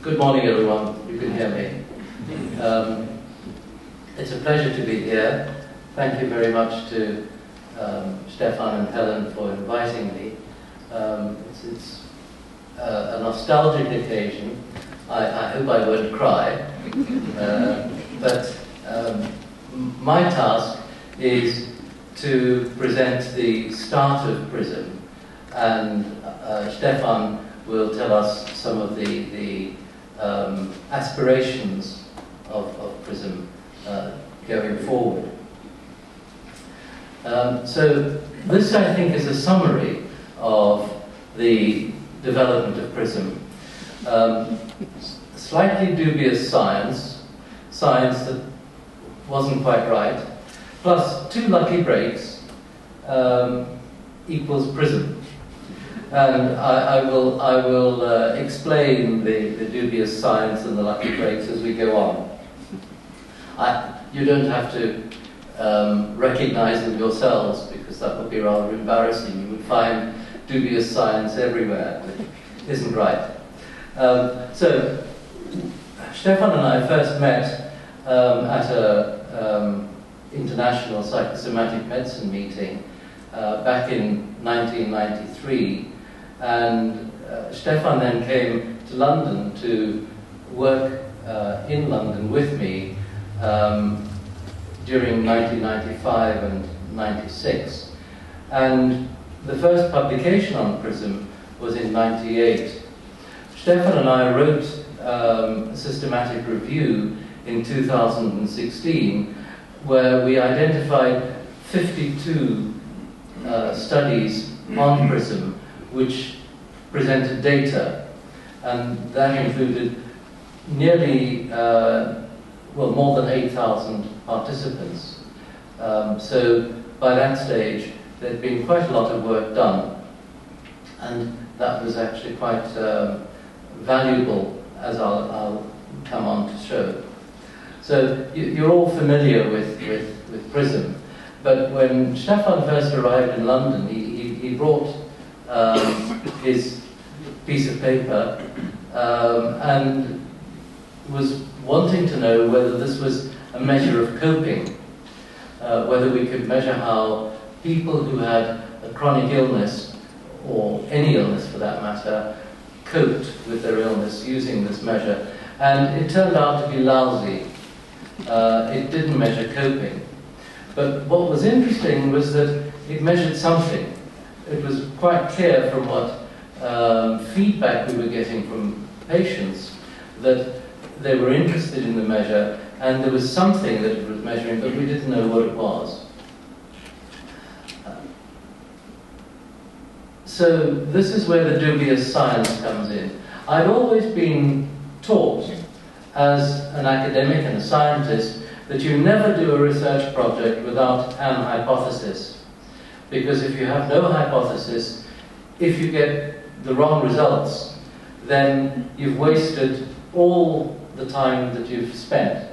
Good morning, everyone. You can hear me. It's a pleasure to be here. Thank you very much to Stefan and Helen for inviting me. It's a nostalgic occasion. I hope I won't cry. But my task is to present the start of PRISM, and Stefan will tell us some of the aspirations of PRISM going forward. So this, I think, is a summary of the development of PRISM. Slightly dubious science that wasn't quite right, plus 2 lucky breaks equals PRISM. And I will explain the dubious science and the lucky breaks as we go on. You don't have to recognize them yourselves, because that would be rather embarrassing. You would find dubious science everywhere, which isn't right. So Stefan and I first met at a international psychosomatic medicine meeting back in 1993, and Stefan then came to London to work in London with me during 1995 and 96. And the first publication on PRISM was in 98. Stefan and I wrote a systematic review in 2016 where we identified 52 studies on PRISM which presented data, and that included nearly, more than 8,000 participants. So by that stage, there'd been quite a lot of work done, and that was actually quite valuable, as I'll come on to show. So you're all familiar with PRISM, but when Stefan first arrived in London, he brought his piece of paper and was wanting to know whether this was a measure of coping, whether we could measure how people who had a chronic illness, or any illness for that matter, coped with their illness using this measure. And it turned out to be lousy. It didn't measure coping. But what was interesting was that it measured something. It was quite clear from what feedback we were getting from patients that they were interested in the measure, and there was something that it was measuring, but we didn't know what it was. So this is where the dubious science comes in. I'd always been taught as an academic and a scientist that you never do a research project without an hypothesis. Because if you have no hypothesis, if you get the wrong results, then you've wasted all the time that you've spent.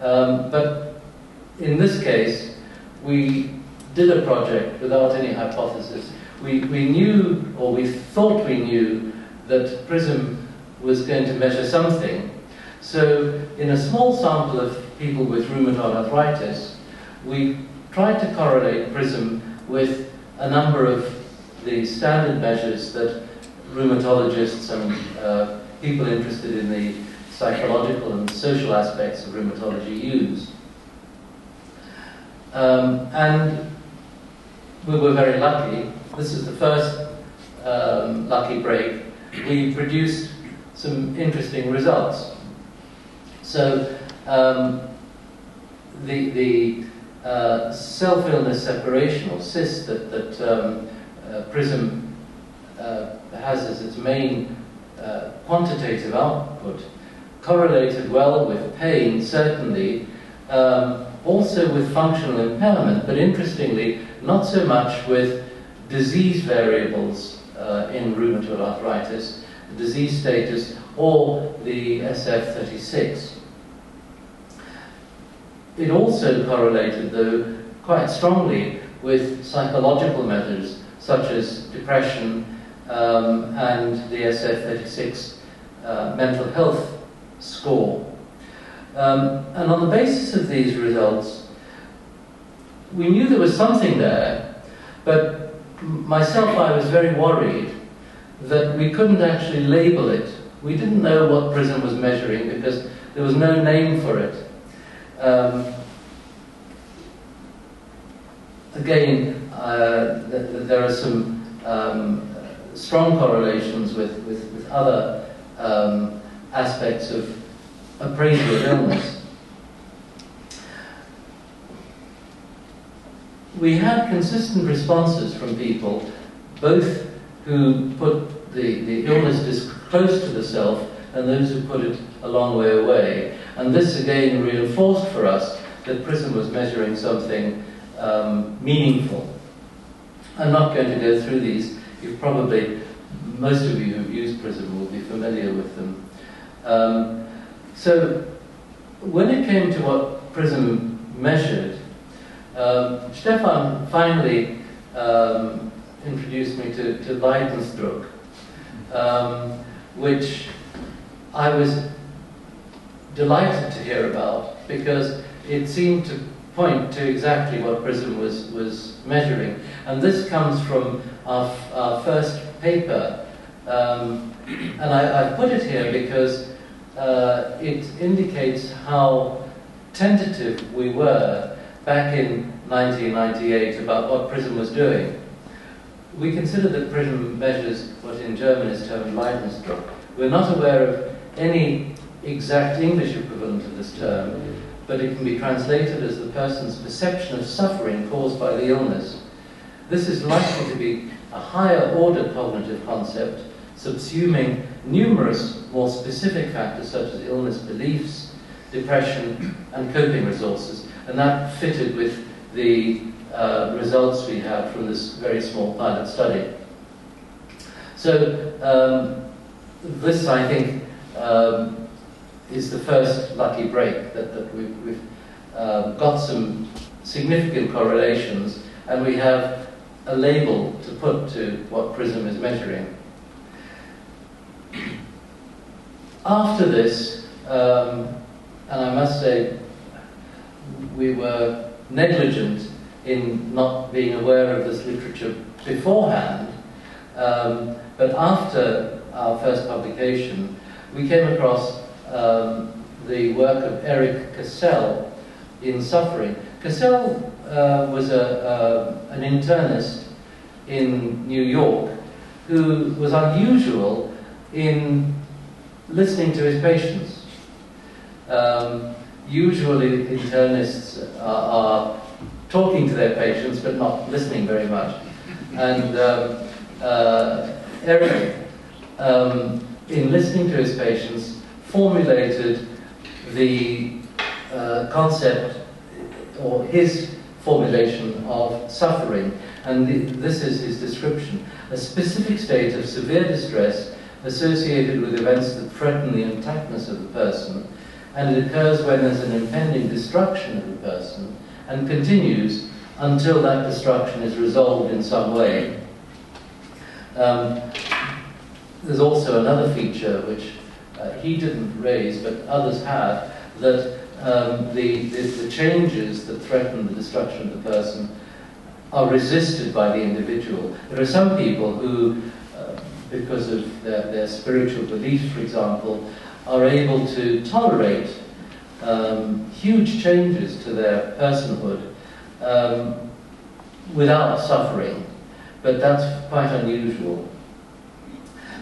But in this case, we did a project without any hypothesis. We knew, or we thought we knew, that PRISM was going to measure something. So in a small sample of people with rheumatoid arthritis, we tried to correlate PRISM with a number of the standard measures that rheumatologists and people interested in the psychological and social aspects of rheumatology use. And we were very lucky. This is the first lucky break. We produced some interesting results. So the self-illness separation, or CIS, that PRISM has as its main quantitative output, correlated well with pain, certainly, also with functional impairment, but interestingly, not so much with disease variables in rheumatoid arthritis, disease status, or the SF-36. It also correlated, though, quite strongly with psychological measures such as depression and the SF-36 mental health score. And on the basis of these results, we knew there was something there, but myself, I was very worried that we couldn't actually label it. We didn't know what PRISM was measuring because there was no name for it. Again, there are some strong correlations with other aspects of appraisal of illness. We had consistent responses from people, both who put the illness close to the self and those who put it a long way away. And this again reinforced for us that PRISM was measuring something meaningful. I'm not going to go through these. You've probably, most of you who've used PRISM will be familiar with them. So when it came to what PRISM measured, Stefan finally introduced me to Leidensdruck, which I was delighted to hear about because it seemed to point to exactly what PRISM was measuring. And this comes from our first paper. And I put it here because it indicates how tentative we were back in 1998 about what PRISM was doing. We consider that PRISM measures what in German is termed Leidensdruck. We're not aware of any exact English equivalent of this term, but it can be translated as the person's perception of suffering caused by the illness. This is likely to be a higher order cognitive concept, subsuming numerous more specific factors such as illness beliefs, depression, and coping resources. And that fitted with the results we had from this very small pilot study. So this, I think, is the first lucky break that we've got some significant correlations, and we have a label to put to what PRISM is measuring. After this, and I must say, we were negligent in not being aware of this literature beforehand, but after our first publication, we came across the work of Eric Cassell in suffering. Cassell was an internist in New York who was unusual in listening to his patients. Usually internists are talking to their patients but not listening very much. And Eric, in listening to his patients, formulated the concept, or his formulation of suffering. And this is his description: a specific state of severe distress associated with events that threaten the intactness of the person, and it occurs when there's an impending destruction of the person, and continues until that destruction is resolved in some way. There's also another feature which he didn't raise, but others have, that the changes that threaten the destruction of the person are resisted by the individual. There are some people who, because of their spiritual beliefs, for example, are able to tolerate huge changes to their personhood without suffering, but that's quite unusual.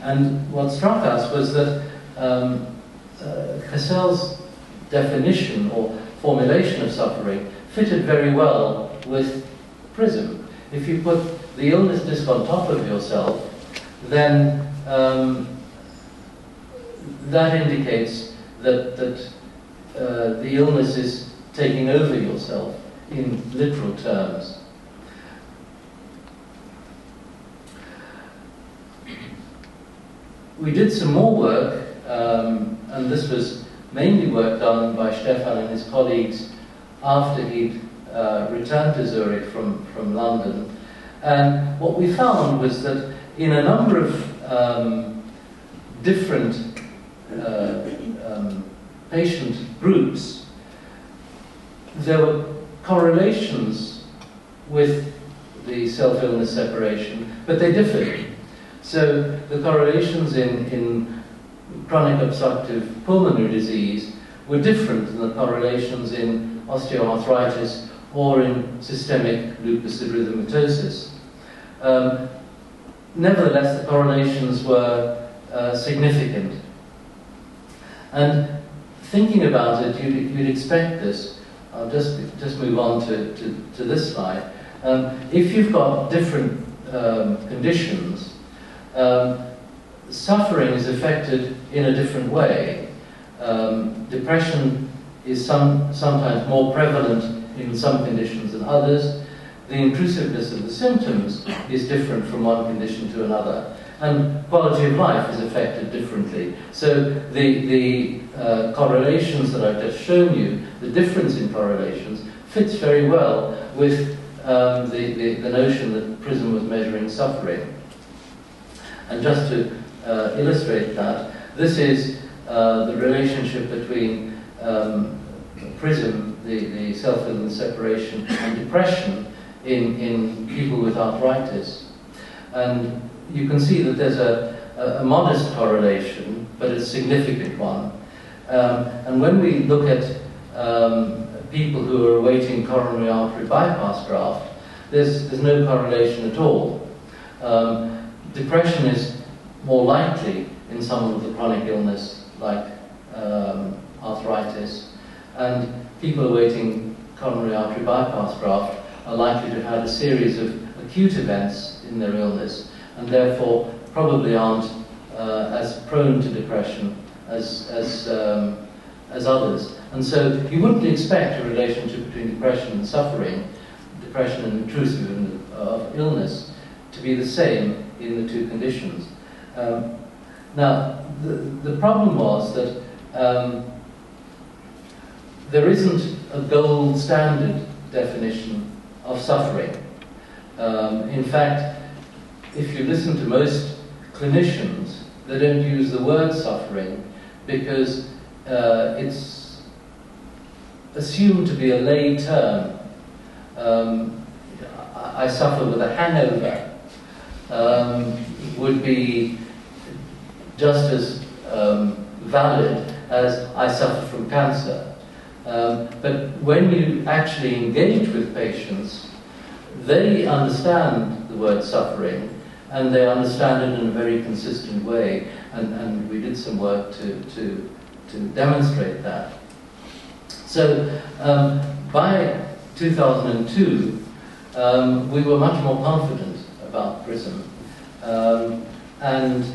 And what struck us was that Cassell's definition or formulation of suffering fitted very well with PRISM. If you put the illness disc on top of yourself, then that indicates that the illness is taking over yourself in literal terms. We did some more work, and this was mainly work done by Stefan and his colleagues after he'd returned to Zurich from London. And what we found was that in a number of different patient groups, there were correlations with the self-illness separation, but they differed. So the correlations in chronic obstructive pulmonary disease were different than the correlations in osteoarthritis or in systemic lupus erythematosus. Nevertheless, the correlations were significant. And thinking about it, you'd expect this. I'll just move on to this slide. If you've got different conditions, suffering is affected in a different way. Depression is sometimes more prevalent in some conditions than others. The intrusiveness of the symptoms is different from one condition to another. And quality of life is affected differently. So the correlations that I've just shown you, the difference in correlations, fits very well with the notion that PRISM was measuring suffering. And just to illustrate that, this is the relationship between PRISM, the self-illness separation, and depression in people with arthritis. And you can see that there's a modest correlation, but a significant one. And when we look at people who are awaiting coronary artery bypass graft, there's no correlation at all. Depression is more likely in someone with a chronic illness like arthritis, and people awaiting coronary artery bypass graft are likely to have a series of acute events in their illness, and therefore probably aren't as prone to depression as others. And so you wouldn't expect a relationship between depression and suffering, depression and intrusive of illness, to be the same in the two conditions. Now, the problem was that there isn't a gold standard definition of suffering. In fact, if you listen to most clinicians, they don't use the word suffering because it's assumed to be a lay term. I suffer with a hangover would be just as valid as I suffer from cancer. But when you actually engage with patients, they understand the word suffering, and they understand it in a very consistent way, and we did some work to demonstrate that. So by 2002, we were much more confident about PRISM, and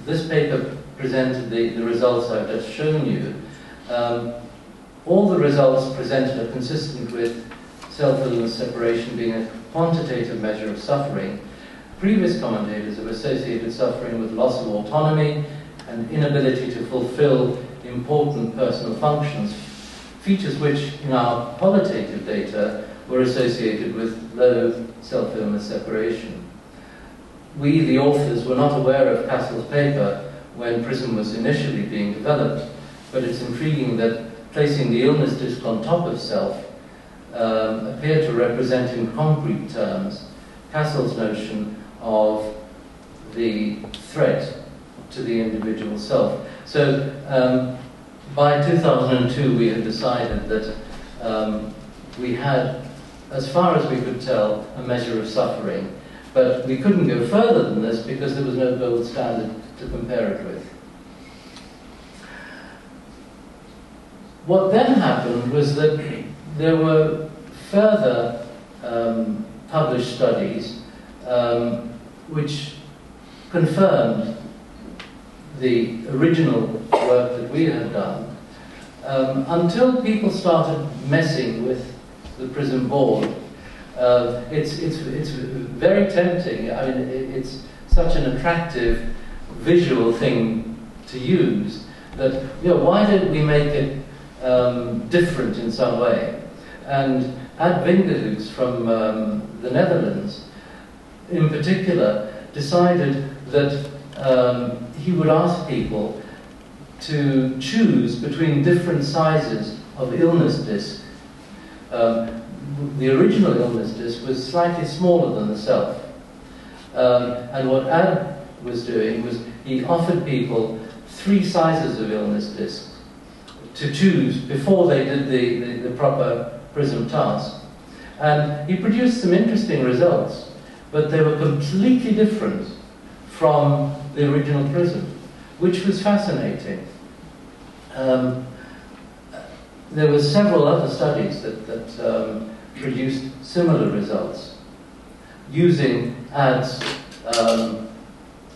this paper presented the results I've just shown you. All the results presented are consistent with self-illness separation being a quantitative measure of suffering. Previous commentators have associated suffering with loss of autonomy and inability to fulfill important personal functions, features which in our qualitative data were associated with low self-illness separation. We, the authors, were not aware of Castle's paper when PRISM was initially being developed, but it's intriguing that placing the illness disc on top of self appeared to represent in concrete terms Castle's notion of the threat to the individual self. So by 2002 we had decided that we had, as far as we could tell, a measure of suffering, but we couldn't go further than this because there was no gold standard to compare it with. What then happened was that there were further published studies which confirmed the original work that we had done, until people started messing with the PRISM board. It's very tempting. I mean, it's such an attractive visual thing to use that, you know, why don't we make it different in some way? And Ad Vingerhoeks from the Netherlands, in particular, decided that he would ask people to choose between different sizes of illness disc. The original illness disc was slightly smaller than the self. And what Ad was doing was he offered people 3 sizes of illness discs to choose before they did the proper PRISM task. And he produced some interesting results, but they were completely different from the original PRISM, which was fascinating. There were several other studies that produced similar results using Ad's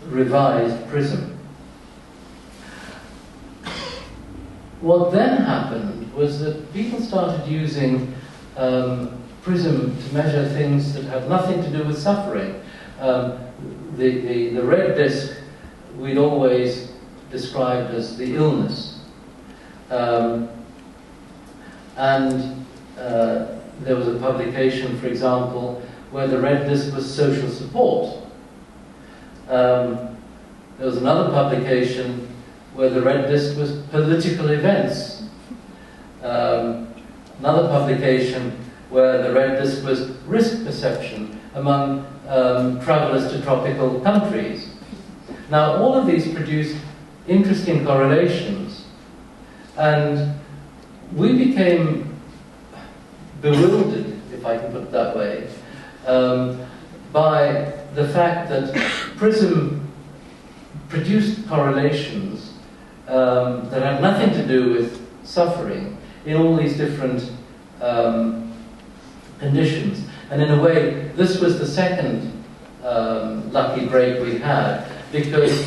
revised PRISM. What then happened was that people started using PRISM to measure things that have nothing to do with suffering. The red disc we'd always described as the illness. There was a publication, for example, where the red disc was social support. There was another publication where the red disc was political events. Another publication where the red disc was risk perception among travelers to tropical countries. Now, all of these produced interesting correlations, and we became bewildered, if I can put it that way, by the fact that PRISM produced correlations that had nothing to do with suffering in all these different conditions. And in a way, this was the second lucky break we had, because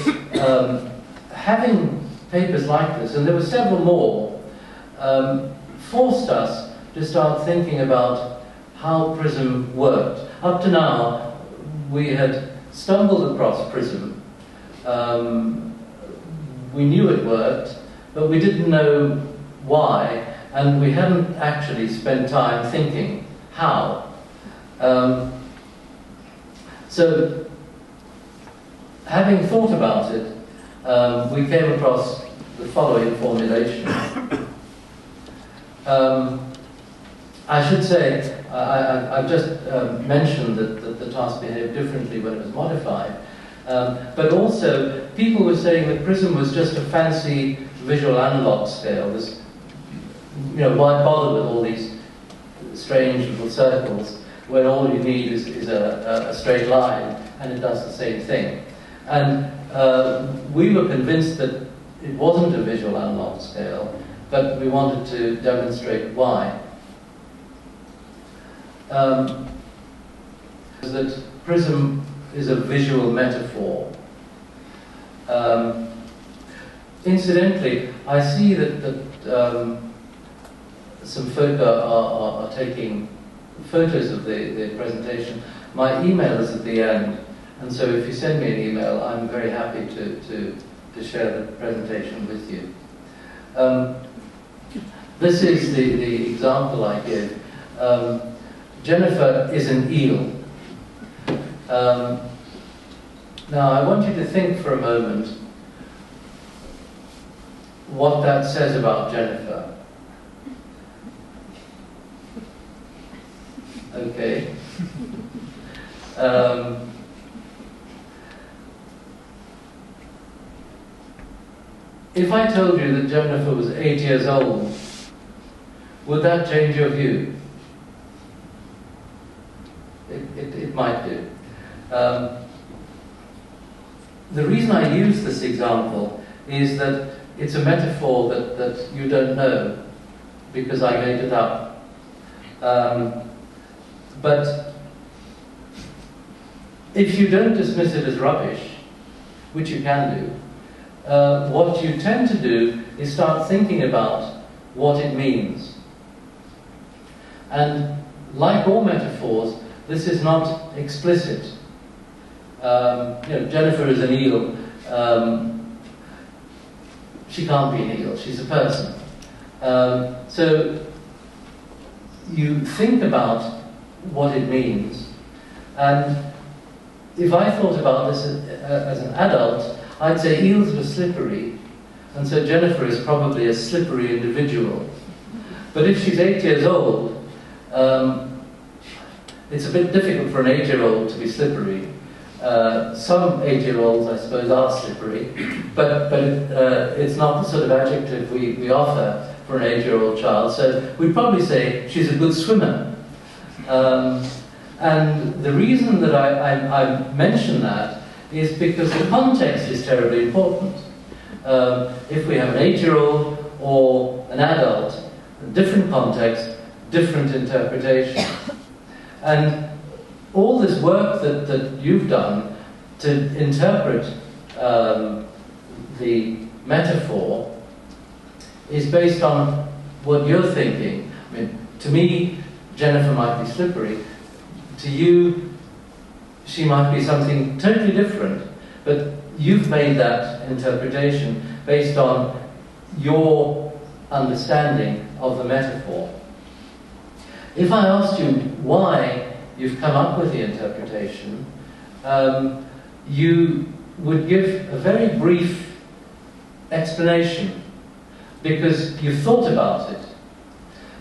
having papers like this, and there were several more, forced us to start thinking about how PRISM worked. Up to now, we had stumbled across PRISM. We knew it worked, but we didn't know why, and we hadn't actually spent time thinking how. So, having thought about it, we came across the following formulation. I should say, I've just mentioned that the task behaved differently when it was modified, but also people were saying that PRISM was just a fancy visual analog scale. This, why bother with all these strange little circles when all you need is a straight line and it does the same thing? And we were convinced that it wasn't a visual analog scale, but we wanted to demonstrate why. That PRISM is a visual metaphor. Incidentally, I see that some folk are taking photos of the presentation. My email is at the end, and so if you send me an email, I'm very happy to share the presentation with you. This is the example I give. Jennifer is an eel. Now, I want you to think for a moment what that says about Jennifer. Okay. If I told you that Jennifer was 8 years old, would that change your view? It might do. The reason I use this example is that it's a metaphor that you don't know, because I made it up. But if you don't dismiss it as rubbish, which you can do, what you tend to do is start thinking about what it means. And like all metaphors, this is not explicit. Jennifer is an eel. She can't be an eel, she's a person. So you think about what it means. And if I thought about this as an adult, I'd say eels were slippery, and so Jennifer is probably a slippery individual. But if she's 8 years old, it's a bit difficult for an 8-year-old to be slippery. Some 8-year-olds, I suppose, are slippery, but it's not the sort of adjective we offer for an 8-year-old child. So we'd probably say she's a good swimmer. And the reason that I mention that is because the context is terribly important. If we have an 8-year-old or an adult, different context, different interpretation. And all this work that you've done to interpret the metaphor is based on what you're thinking. I mean, to me, Jennifer might be slippery. To you, she might be something totally different. But you've made that interpretation based on your understanding of the metaphor. If I asked you why you've come up with the interpretation, you would give a very brief explanation because you've thought about it.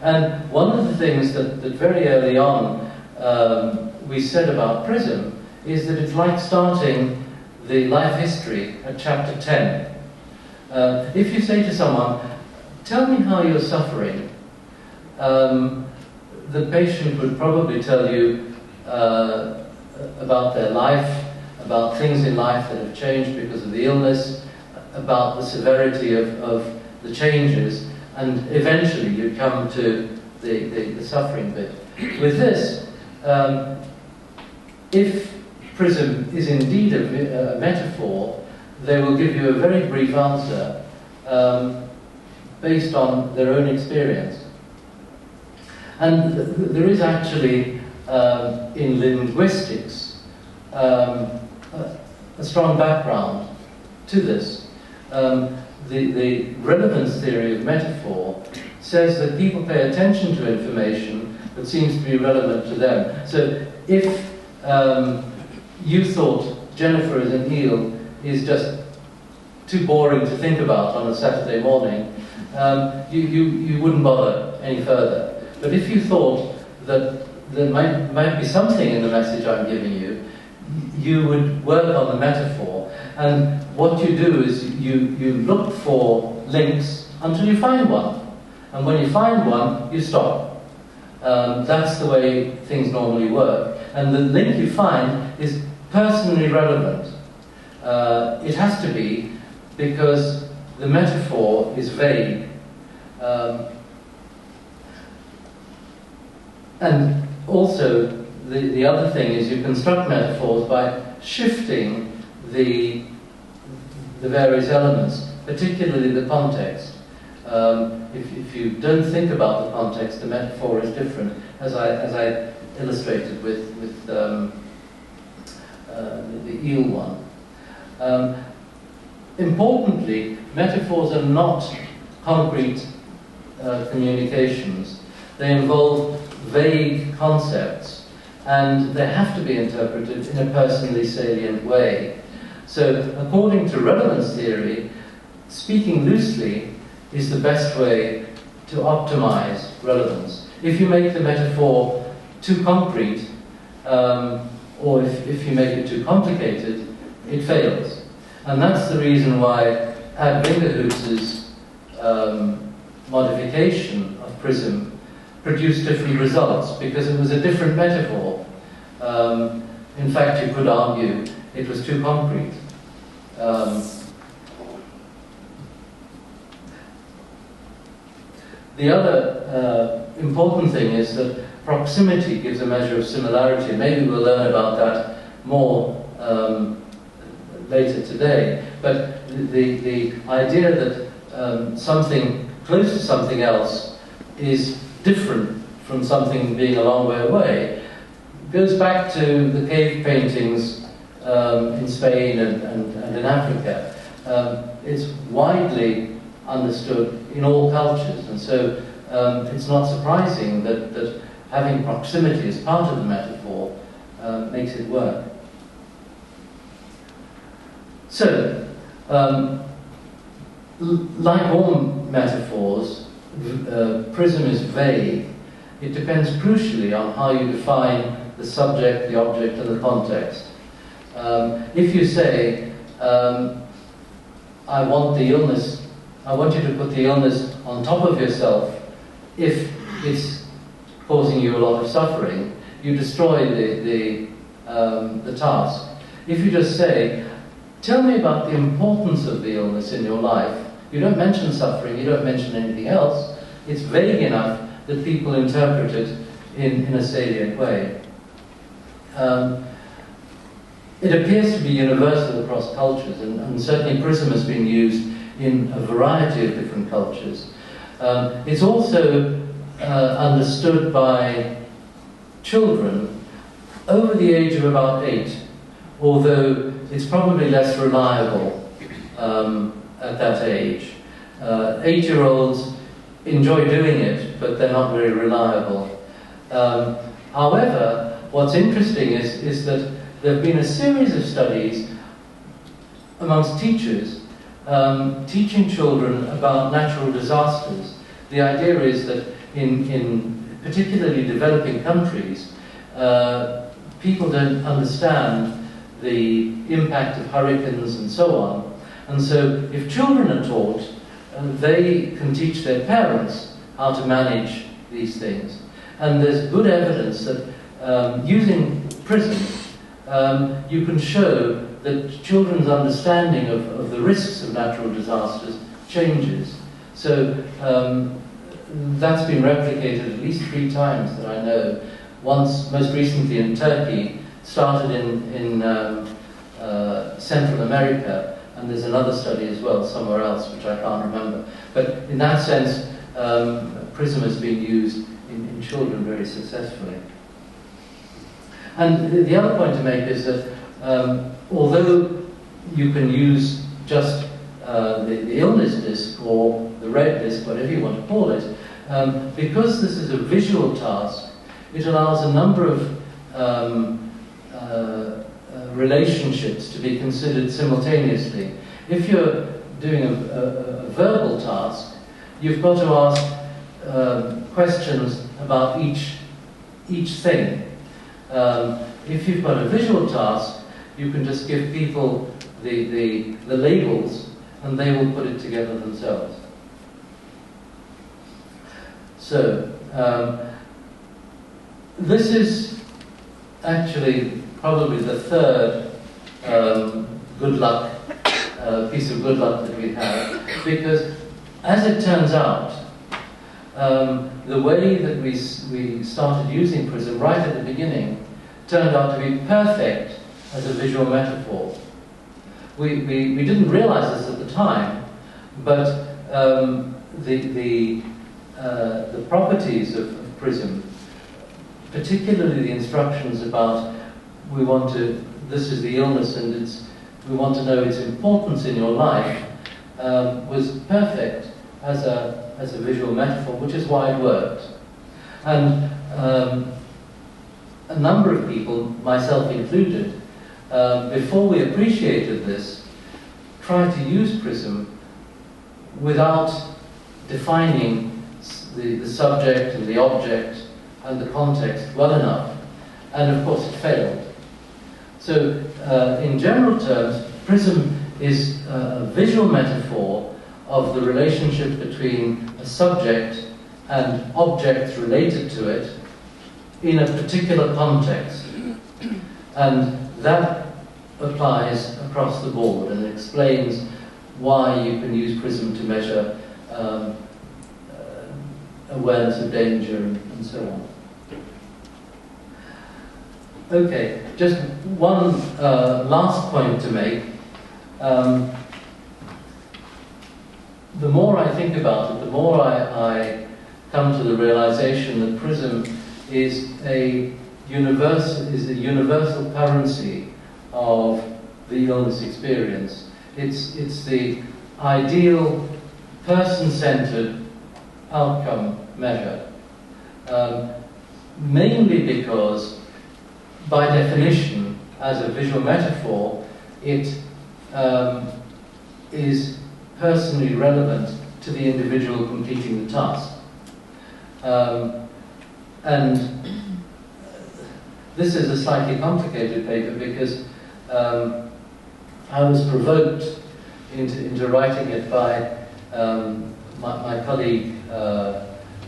And one of the things that very early on we said about PRISM is that it's like starting the life history at chapter 10. If you say to someone, tell me how you're suffering, the patient would probably tell you about their life, about things in life that have changed because of the illness, about the severity of the changes, and eventually you come to the suffering bit. With this, if PRISM is indeed a metaphor, they will give you a very brief answer based on their own experience. And there is actually, in linguistics, a strong background to this. The relevance theory of metaphor says that people pay attention to information that seems to be relevant to them. So if you thought Jennifer as an eel is just too boring to think about on a Saturday morning, you wouldn't bother any further. But if you thought that there might be something in the message I'm giving you, you would work on the metaphor. And what you do is you look for links until you find one. And when you find one, you stop. That's the way things normally work. And the link you find is personally relevant. It has to be because the metaphor is vague. And also, the other thing is you construct metaphors by shifting the various elements, particularly the context. If you don't think about the context, the metaphor is different, as I illustrated with the eel one. Importantly, metaphors are not concrete communications. They involve vague concepts, and they have to be interpreted in a personally salient way. So, according to relevance theory, speaking loosely is the best way to optimize relevance. If you make the metaphor too concrete, or if you make it too complicated, it fails. And that's the reason why Ad Wingerhutz's modification of PRISM produced different results, because it was a different metaphor. In fact, you could argue it was too concrete. The other important thing is that proximity gives a measure of similarity. Maybe we'll learn about that more later today. But the idea that something close to something else is different from something being a long way away goes back to the cave paintings in Spain and in Africa. It's widely understood in all cultures, and so it's not surprising that having proximity as part of the metaphor makes it work. So, Like all metaphors, PRISM is vague. It depends crucially on how you define the subject, the object, and the context. If you say, I want you to put the illness on top of yourself if it's causing you a lot of suffering, you destroy the task. If you just say, tell me about the importance of the illness in your life, you don't mention suffering, you don't mention anything else, it's vague enough that people interpret it in a salient way. It appears to be universal across cultures, and certainly PRISM has been used in a variety of different cultures. It's also understood by children over the age of about 8, although it's probably less reliable at that age. 8-year-olds enjoy doing it, but they're not very reliable. However, what's interesting is that there have been a series of studies amongst teachers teaching children about natural disasters. The idea is that in particularly developing countries, people don't understand the impact of hurricanes and so on. And so if children are taught, they can teach their parents how to manage these things. And there's good evidence that using PRISM, you can show that children's understanding of the risks of natural disasters changes. So that's been replicated at least 3 times that I know. Once, most recently in Turkey, started in Central America, and there's another study as well somewhere else which I can't remember. But in that sense, PRISM has been used in children very successfully. And the other point to make is that although you can use just the illness disc or the red disc, whatever you want to call it, because this is a visual task, it allows a number of relationships to be considered simultaneously. If you're doing a verbal task, you've got to ask questions about each thing. If you've got a visual task, you can just give people the labels and they will put it together themselves. So, this is actually probably the third good luck, piece of good luck that we have, because as it turns out, the way that we started using PRISM right at the beginning turned out to be perfect as a visual metaphor. We didn't realize this at the time, but the properties of PRISM, particularly the instructions about this is the illness and we want to know its importance in your life, was perfect as a visual metaphor, which is why it worked. And a number of people, myself included, before we appreciated this, tried to use PRISM without defining the subject and the object and the context well enough, and of course it failed. So in general terms, PRISM is a visual metaphor of the relationship between a subject and objects related to it in a particular context. And that applies across the board and explains why you can use PRISM to measure awareness of danger and so on. Okay, just one last point to make. The more I think about it, the more I come to the realization that PRISM is a universal currency of the illness experience. It's the ideal person-centered outcome measure, mainly because, by definition, as a visual metaphor, it is personally relevant to the individual completing the task. And this is a slightly complicated paper because I was provoked into writing it by my colleague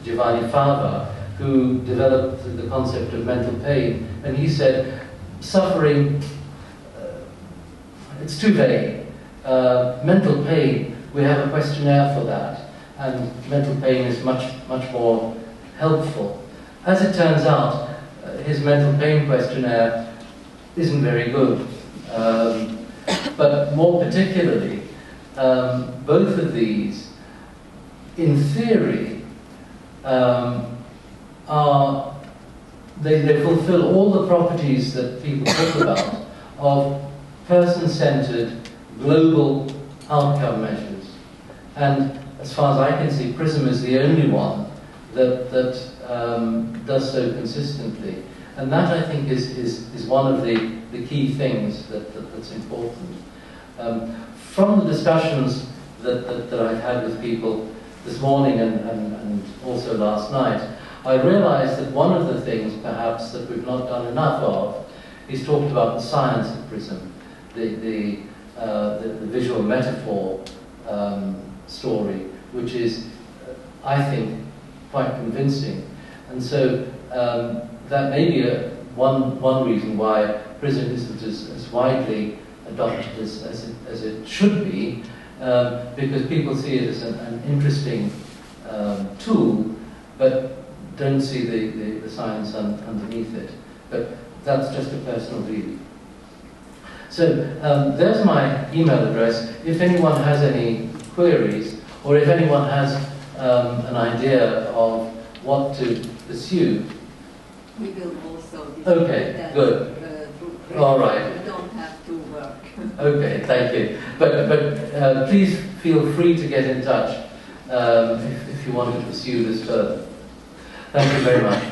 Giovanni Fava, who developed the concept of mental pain, and he said, suffering, it's too vague. Mental pain, we have a questionnaire for that, and mental pain is much more helpful. As it turns out, his mental pain questionnaire isn't very good. But more particularly, both of these, in theory, they fulfill all the properties that people talk about of person-centered global outcome measures. And as far as I can see, PRISM is the only one that does so consistently. And that, I think, is one of the key things that's important. From the discussions that I've had with people this morning and also last night, I realized that one of the things, perhaps, that we've not done enough of is talked about the science of PRISM, the visual metaphor story, which is, I think, quite convincing. And so that may be one reason why PRISM isn't as widely adopted as it should be, because people see it as an interesting tool, but don't see the science underneath it. But that's just a personal view. So there's my email address. If anyone has any queries, or if anyone has an idea of what to pursue. We will also discuss that good. All right. You don't have to work. Okay, thank you. But please feel free to get in touch if you want to pursue this further. Thank you very much.